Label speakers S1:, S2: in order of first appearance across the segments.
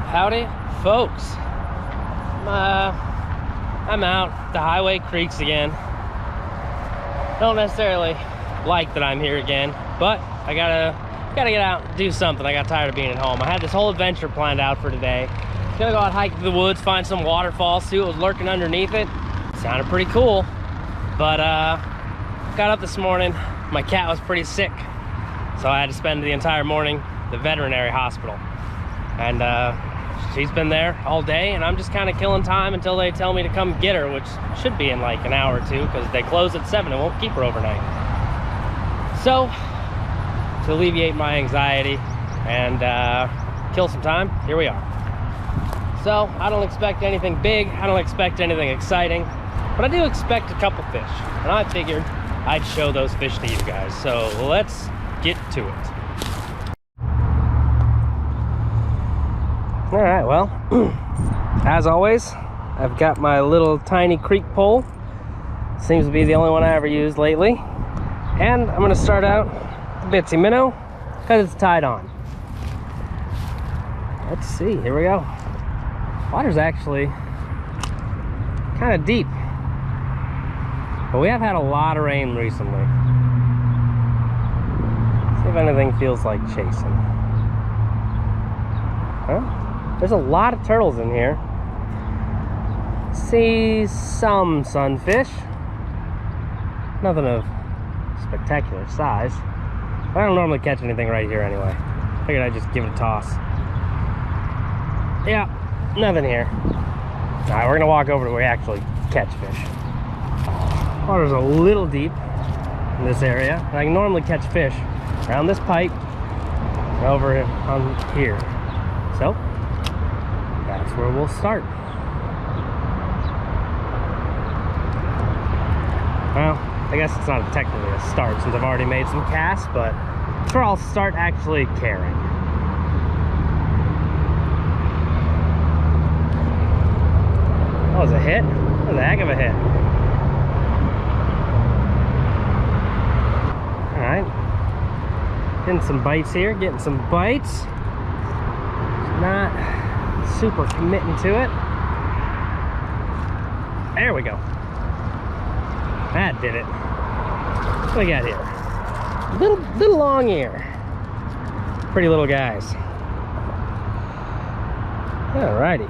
S1: Howdy, folks. I'm out. The highway creaks again. Don't necessarily like that I'm here again, but I gotta get out and do something. I got tired of being at home. I had this whole adventure planned out for today. Gonna go out hike through the woods, find some waterfalls, see what was lurking underneath it. Sounded pretty cool, but got up this morning. My cat was pretty sick, so I had to spend the entire morning at the veterinary hospital. And she's been there all day, and I'm just kind of killing time until they tell me to come get her, which should be in like an hour or two, because they close at 7 and won't keep her overnight. So, to alleviate my anxiety and kill some time, here we are. So, I don't expect anything big, I don't expect anything exciting, but I do expect a couple fish, and I figured I'd show those fish to you guys. So, let's get to it. All right, well, as always, I've got my little tiny creek pole. Seems to be the only one I ever used lately. And I'm gonna start out with a bitsy minnow, because it's tied on. Let's see, here we go. Water's actually kind of deep, but we have had a lot of rain recently. See if anything feels like chasing. Huh? There's a lot of turtles in here. See some sunfish. Nothing of spectacular size. I don't normally catch anything right here anyway. Figured I'd just give it a toss. Yeah, nothing here. Alright, we're gonna walk over to where we actually catch fish. Water's a little deep in this area. I can normally catch fish around this pipe and over on here. So, that's where we'll start. Well, I guess it's not technically a start since I've already made some casts, but it's where I'll start actually caring. That was a hit. That was a heck of a hit. Alright. Getting some bites here, getting some bites. Not super committing to it. There we go. That did it. What do we got here? Little long ear. Pretty little guys. Alrighty.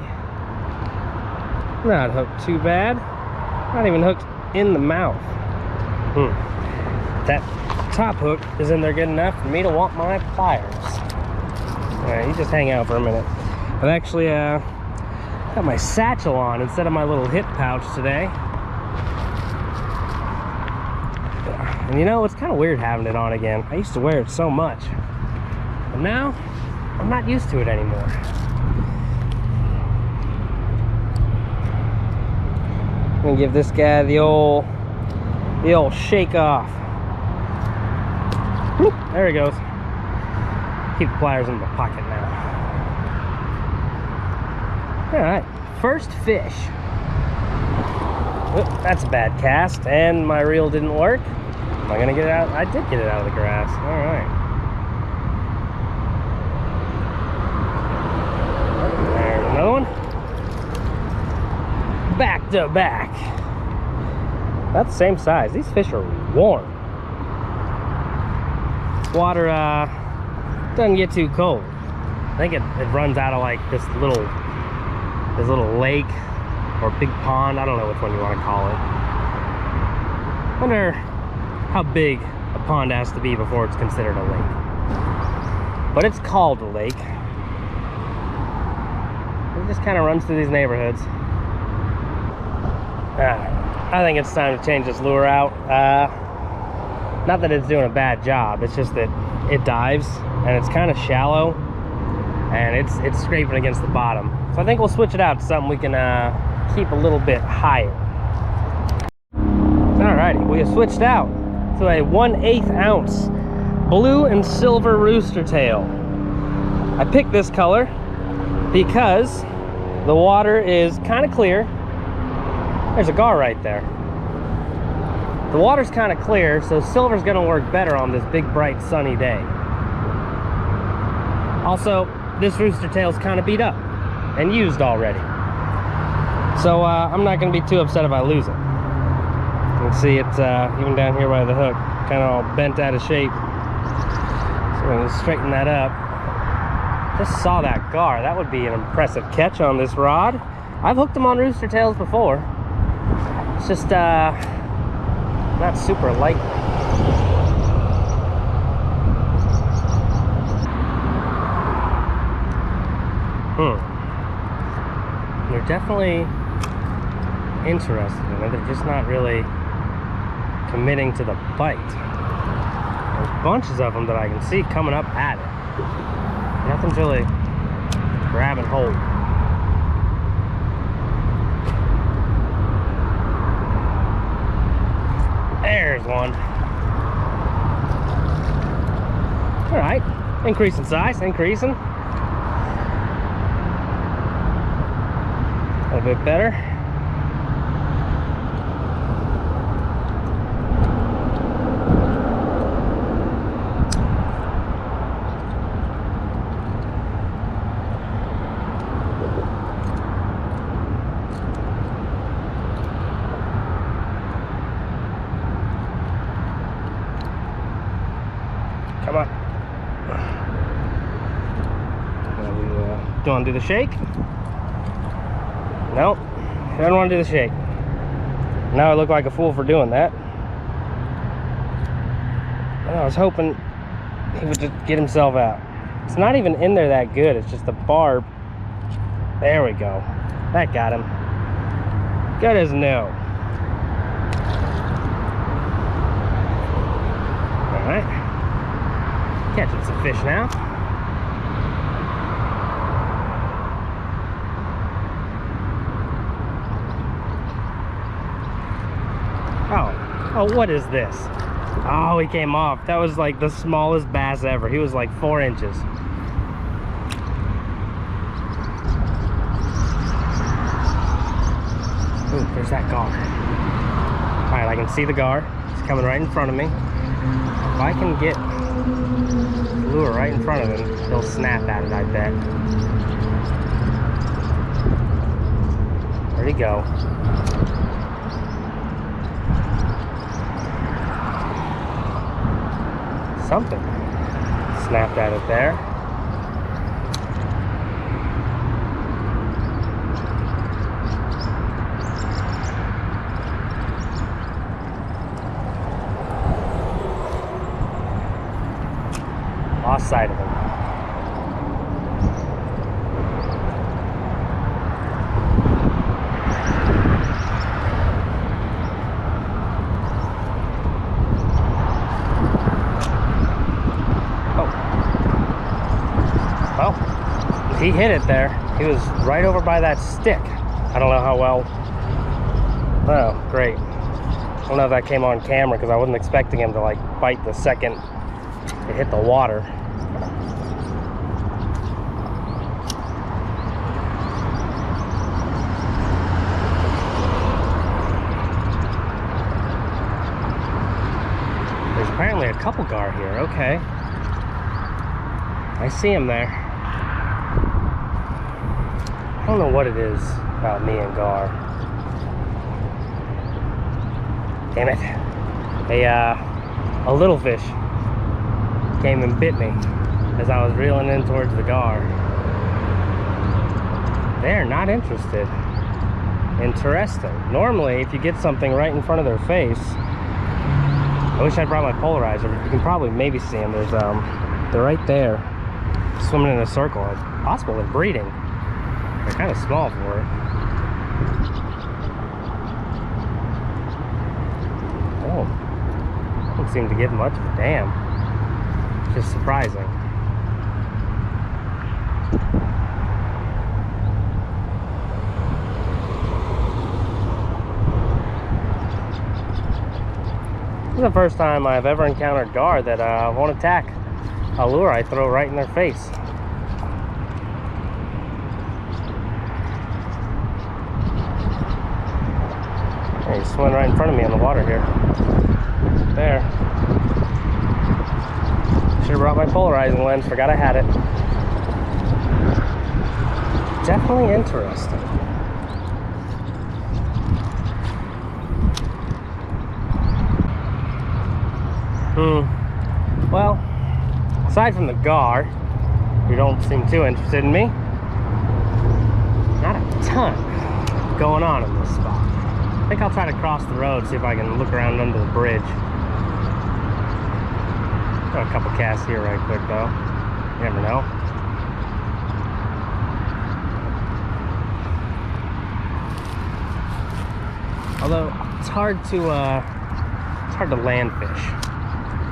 S1: Not hooked too bad. Not even hooked in the mouth. That top hook is in there good enough for me to want my pliers. Alright, you just hang out for a minute. I've actually got my satchel on instead of my little hip pouch today. And you know, it's kind of weird having it on again. I used to wear it so much. But now, I'm not used to it anymore. I'm gonna give this guy the old shake off. Whoop, there he goes. Keep the pliers in my pocket now. Alright, first fish. Oop, that's a bad cast, and my reel didn't work. Am I gonna get it out? I did get it out of the grass. Alright. There's another one. Back to back. About the same size. These fish are warm. Water doesn't get too cold. I think it runs out of like this little lake or big pond. I don't know which one you want to call it. Wonder how big a pond has to be before it's considered a lake. But it's called a lake. It just kind of runs through these neighborhoods. I think it's time to change this lure out. Not that it's doing a bad job, it's just that it dives and it's kind of shallow and it's scraping against the bottom. So I think we'll switch it out to something we can keep a little bit higher. Alrighty, we have switched out to a 1/8 ounce blue and silver rooster tail. I picked this color because the water is kind of clear. There's a gar right there. The water's kind of clear, so silver's gonna work better on this big, bright, sunny day. Also, this rooster tail's kind of beat up. and used already. So I'm not going to be too upset if I lose it. You can see it's even down here by the hook, kind of all bent out of shape. So we're going to straighten that up. Just saw that gar. That would be an impressive catch on this rod. I've hooked them on rooster tails before. It's just not super likely. They're definitely interested in it. They're just not really committing to the bite. There's bunches of them that I can see coming up at it. Nothing's really grabbing hold. There's one. All right, increasing size, increasing. A little bit better. Come on. Do you want to do the shake? Nope. I don't want to do the shake. Now I look like a fool for doing that. I was hoping he would just get himself out. It's not even in there that good. It's just the barb. There we go. That got him. Good as no. Alright. Catching some fish now. Oh, what is this? Oh, he came off. That was like the smallest bass ever. He was like 4 inches. Ooh, there's that gar. All right, I can see the gar. It's coming right in front of me. If I can get the lure right in front of him, he'll snap at it, I bet. Where'd he go? Something snapped at it there. Lost sight of him. Well, he hit it there. He was right over by that stick. I don't know how well. Oh, great. I don't know if that came on camera because I wasn't expecting him to like bite the second it hit the water. There's apparently a couple gar here. Okay. I see him there. I don't know what it is about me and gar. Damn it. A little fish came and bit me as I was reeling in towards the gar. They're not interested. Interesting. Normally, if you get something right in front of their face, I wish I brought my polarizer. You can probably maybe see them. There's they're right there, swimming in a circle. It's possible they're breeding. They're kind of small for it. Oh, don't seem to give much of a damn. Just surprising. This is the first time I've ever encountered gar that won't attack a lure I throw right in their face. He's swimming right in front of me in the water here. There. Should have brought my polarizing lens. Forgot I had it. definitely interesting. Well, aside from the gar, who don't seem too interested in me, not a ton going on in this spot. I think I'll try to cross the road, see if I can look around under the bridge. Got a couple casts here right quick though. You never know. Although it's hard to land fish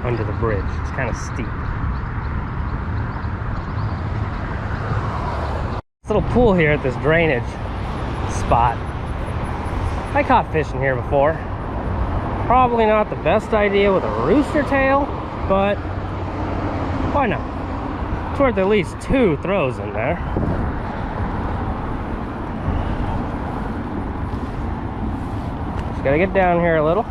S1: under the bridge. It's kind of steep. This little pool here at this drainage spot. I caught fish in here before. Probably not the best idea with a rooster tail, but why not? It's worth at least 2 throws in there. Just gotta get down here a little.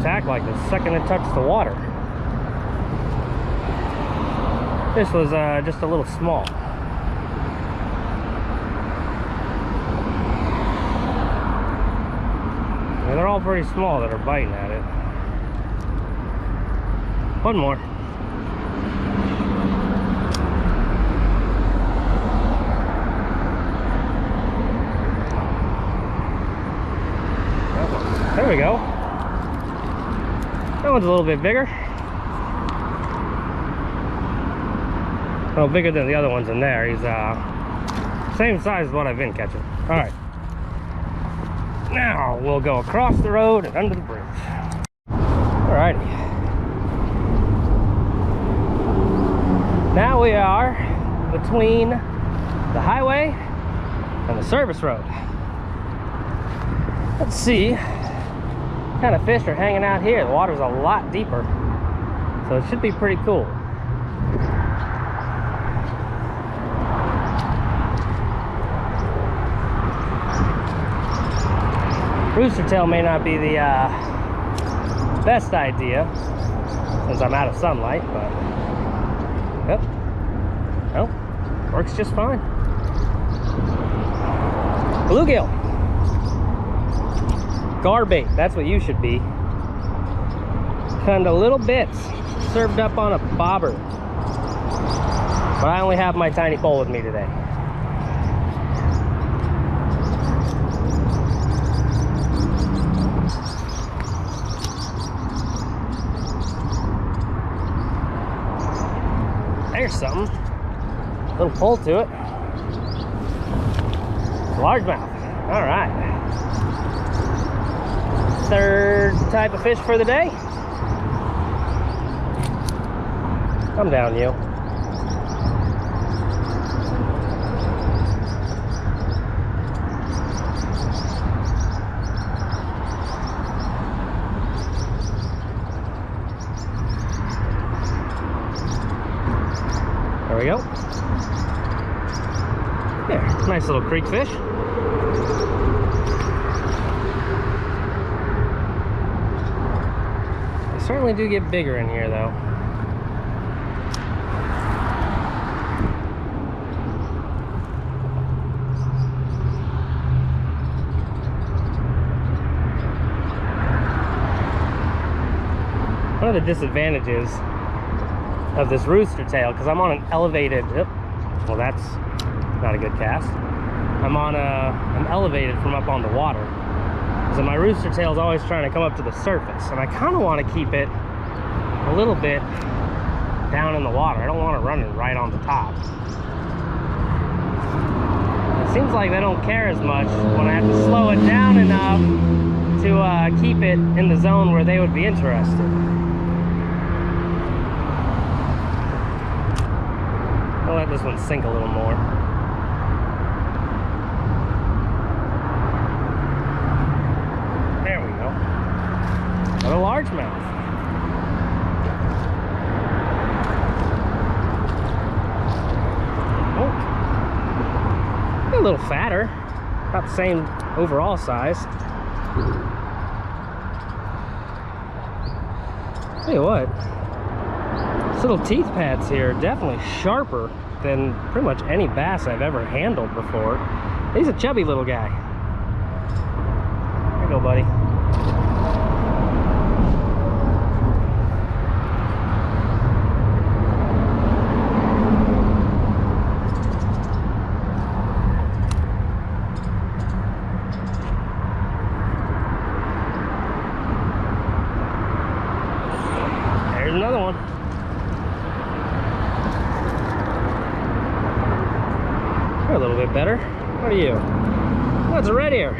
S1: Attack like the second it touched the water. This was just a little small. Yeah, they're all pretty small that are biting at it. One more. There we go. That one's a little bit bigger. A little bigger than the other ones in there. He's same size as what I've been catching. All right. Now we'll go across the road and under the bridge. All righty. Now we are between the highway and the service road. Let's see what kind of fish are hanging out here. The water's a lot deeper, so it should be pretty cool. Rooster tail may not be the best idea since I'm out of sunlight, but yep, well, works just fine. Bluegill. Gar bait, that's what you should be. Kind of little bits served up on a bobber. But I only have my tiny pole with me today. There's something. Little pull to it. Largemouth. All right. 3rd type of fish for the day. Come down, you. There we go. Yeah, nice little creek fish. Certainly do get bigger in here though. One of the disadvantages of this rooster tail, because I'm on an elevated, well, that's not a good cast. I'm on I'm elevated from up on the water. So my rooster tail is always trying to come up to the surface, and I kind of want to keep it a little bit down in the water. I don't want to run it right on the top. It seems like they don't care as much when I have to slow it down enough to keep it in the zone where they would be interested. I'll let this one sink a little more. There we go. Got a largemouth. Oh, a little fatter, about the same overall size. Tell you what, these little teeth pads here are definitely sharper than pretty much any bass I've ever handled before. He's a chubby little guy. There you go, buddy. There's another one. You're a little bit better. What are you? Oh, it's a red ear.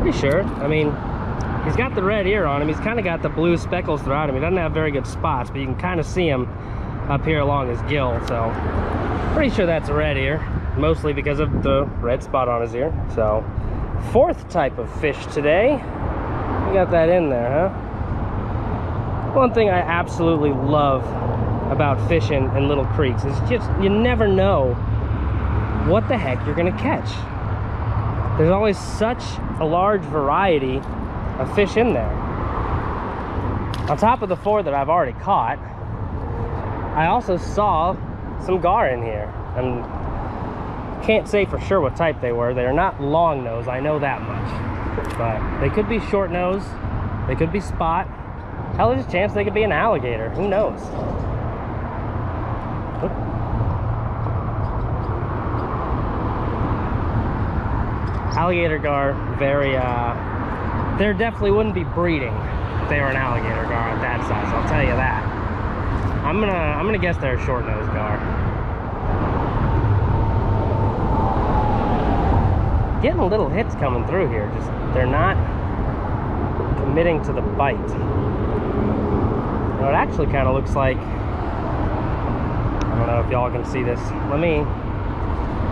S1: Pretty sure. I mean, he's got the red ear on him. He's kind of got the blue speckles throughout him. He doesn't have very good spots, but you can kind of see him up here along his gill. So, pretty sure that's a red ear, mostly because of the red spot on his ear. So, fourth type of fish today. You got that in there, huh? One thing I absolutely love about fishing in little creeks is just you never know what the heck you're gonna catch. There's always such a large variety of fish in there. On top of the 4 that I've already caught, I also saw some gar in here, and can't say for sure what type they were. They are not long nose, I know that much, but they could be short nose, they could be spot. Hell, there's a chance they could be an alligator. Who knows? Alligator gar, very, there definitely wouldn't be breeding if they were an alligator gar at that size, I'll tell you that. I'm gonna guess they're a short nose gar. Getting little hits coming through here, just, they're not committing to the bite. It actually kind of looks like, I don't know if y'all can see this. Let me,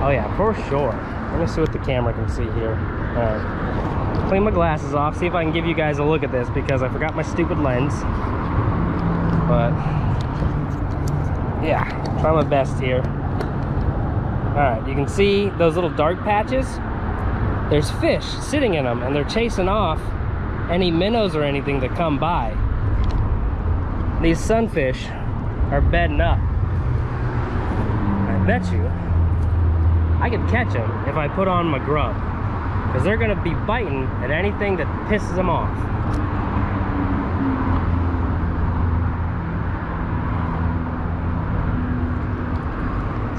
S1: oh yeah, for sure. Let me see what the camera can see here. All right, clean my glasses off, see if I can give you guys a look at this because I forgot my stupid lens. But yeah, try my best here. All right, you can see those little dark patches. There's fish sitting in them and they're chasing off any minnows or anything that come by. These sunfish are bedding up. I bet you I could catch them if I put on my grub, because they're gonna be biting at anything that pisses them off.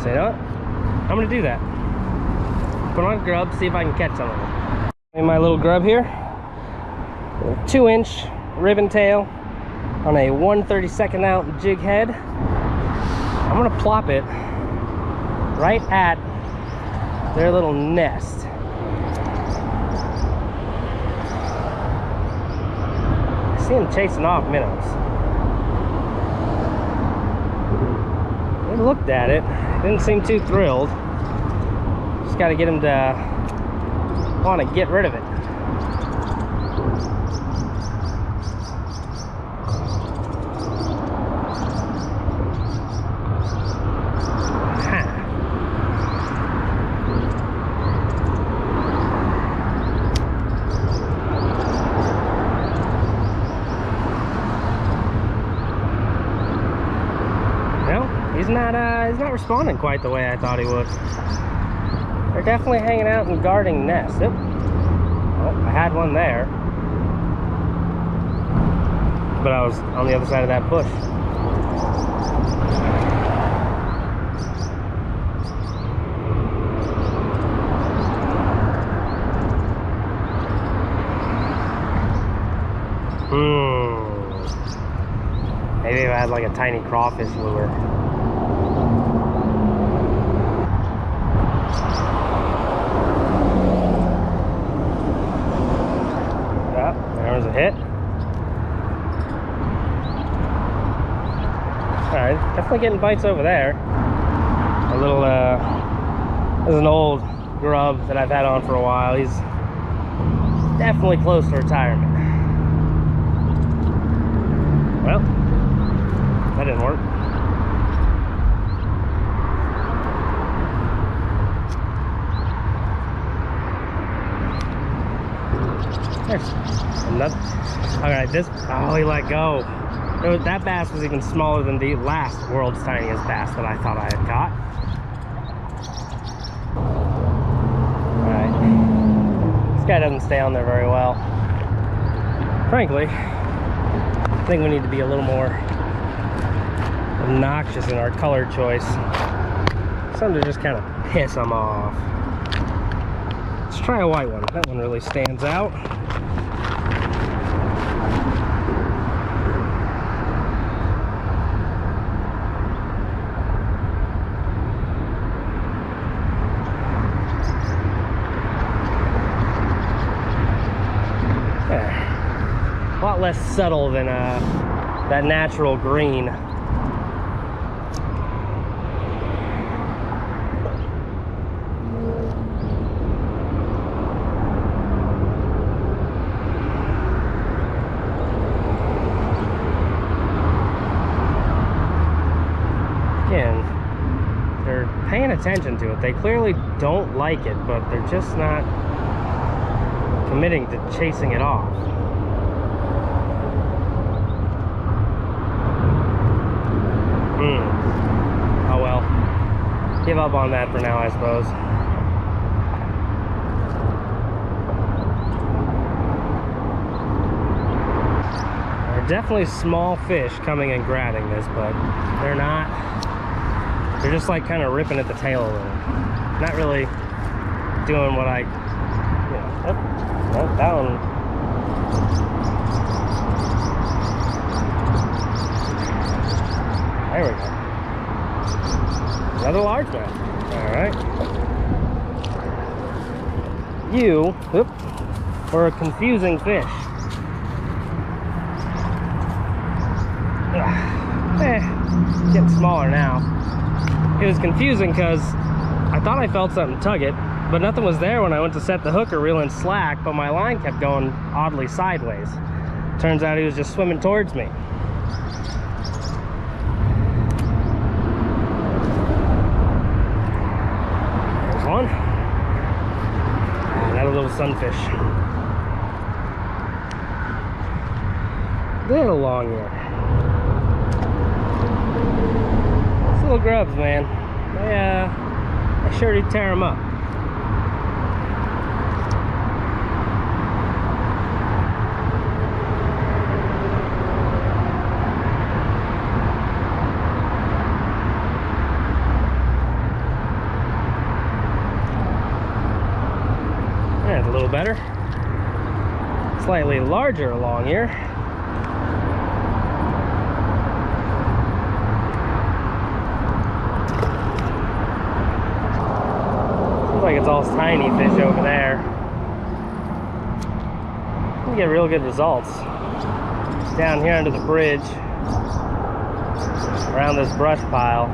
S1: So you know what? I'm gonna do that. Put on a grub, see if I can catch some of them. In my little grub here, a 2-inch ribbon tail on a 1/32 ounce jig head. I'm gonna plop it right at their little nest. I see them chasing off minnows. They looked at it, didn't seem too thrilled. Just gotta get them to want to get rid of it. He's not responding quite the way I thought he would. They're definitely hanging out and guarding nests. Yep. Well, I had one there, but I was on the other side of that bush. Maybe if I had like a tiny crawfish lure. There's a hit. Alright, definitely getting bites over there. A little, this is an old grub that I've had on for a while. He's definitely close to retirement. Well, that didn't work. There's another. All right, oh, he let go. That bass was even smaller than the last world's tiniest bass that I thought I had caught. All right, this guy doesn't stay on there very well. Frankly, I think we need to be a little more obnoxious in our color choice. Something to just kind of piss them off. Let's try a white one. That one really stands out. Yeah. A lot less subtle than that natural green. Again, they're paying attention to it. They clearly don't like it, but they're just not committing to chasing it off. Oh well. Give up on that for now, I suppose. There are definitely small fish coming and grabbing this, but they're not. They're just like kind of ripping at the tail a little. Not really doing what I. Oh, that one. There we go. Another largemouth. All right. You, were a confusing fish. Getting smaller now. It was confusing because I thought I felt something tug it, but nothing was there when I went to set the hook or reel in slack, but my line kept going oddly sideways. Turns out he was just swimming towards me. There's one. Another little sunfish. Little long ear. These little grubs, man. They sure do tear them up. That's a little better. Slightly larger long ear. Seems like it's all tiny fish over there. You get real good results. Down here under the bridge, around this brush pile.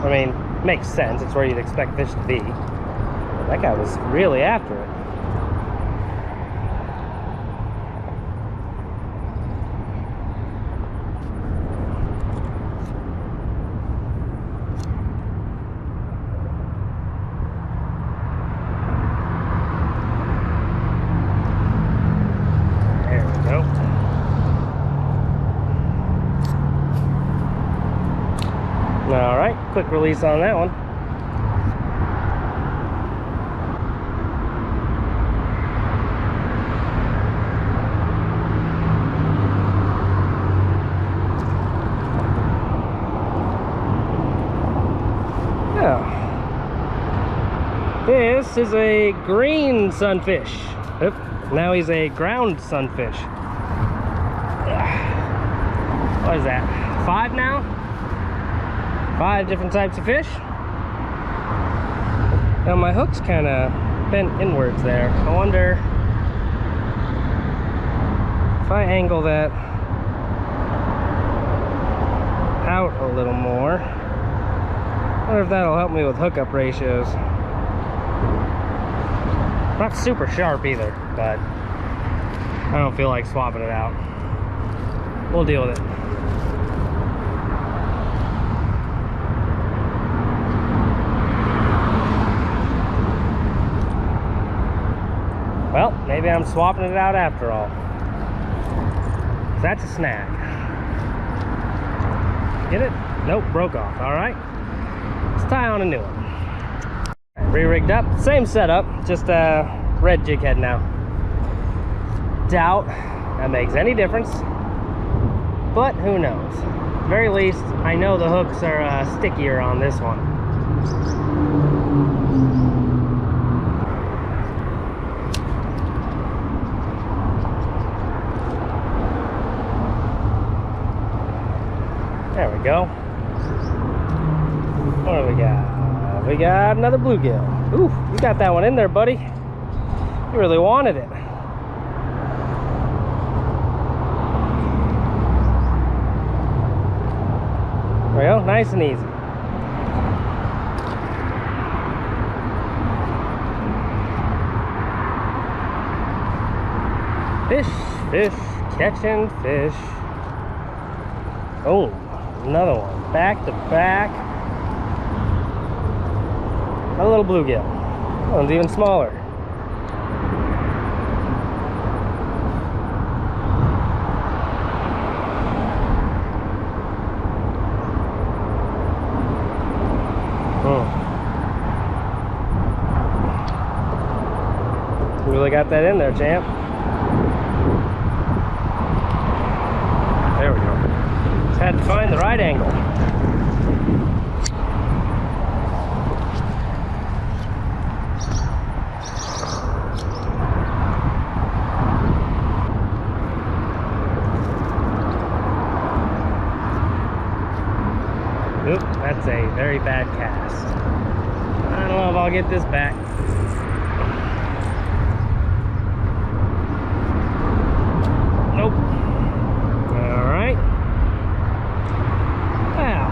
S1: I mean, makes sense. It's where you'd expect fish to be. That guy was really after it. There we go. All right, quick release on that one. This is a green sunfish. Oop, now he's a ground sunfish. What is that? 5 now? 5 different types of fish. Now my hook's kind of bent inwards there. I wonder if I angle that out a little more. I wonder if that'll help me with hookup ratios. Not super sharp either, but I don't feel like swapping it out. We'll deal with it. Well, maybe I'm swapping it out after all. So that's a snag. Get it? Nope, broke off. All right. Let's tie on a new one. Re-rigged up, same setup, just a red jig head now. Doubt that makes any difference, but who knows? At the very least, I know the hooks are stickier on this one. There we go. What do we got? We got another bluegill. Ooh, you got that one in there, buddy. You really wanted it. There we go, nice and easy. Fish, fish, catching fish. Oh, another one, back to back. A little bluegill. That one's even smaller. You really got that in there, champ. There we go. Just had to find the right angle. Oop, that's a very bad cast. I don't know if I'll get this back. Nope. All right. Well,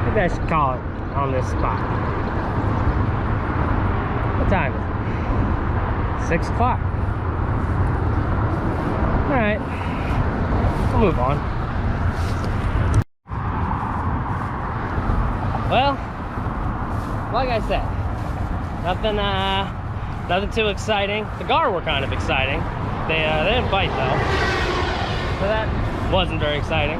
S1: maybe I should call it on this spot. What time is it? 6 o'clock. All right. We'll move on. Well, like I said, nothing too exciting. The gar were kind of exciting. They didn't bite though, so that wasn't very exciting.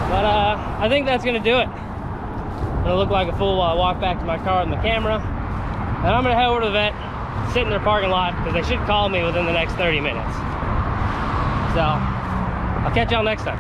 S1: But I think that's gonna do it. I'm gonna look like a fool while I walk back to my car with my camera, and I'm gonna head over to the vet, sit in their parking lot because they should call me within the next 30 minutes. So I'll catch y'all next time.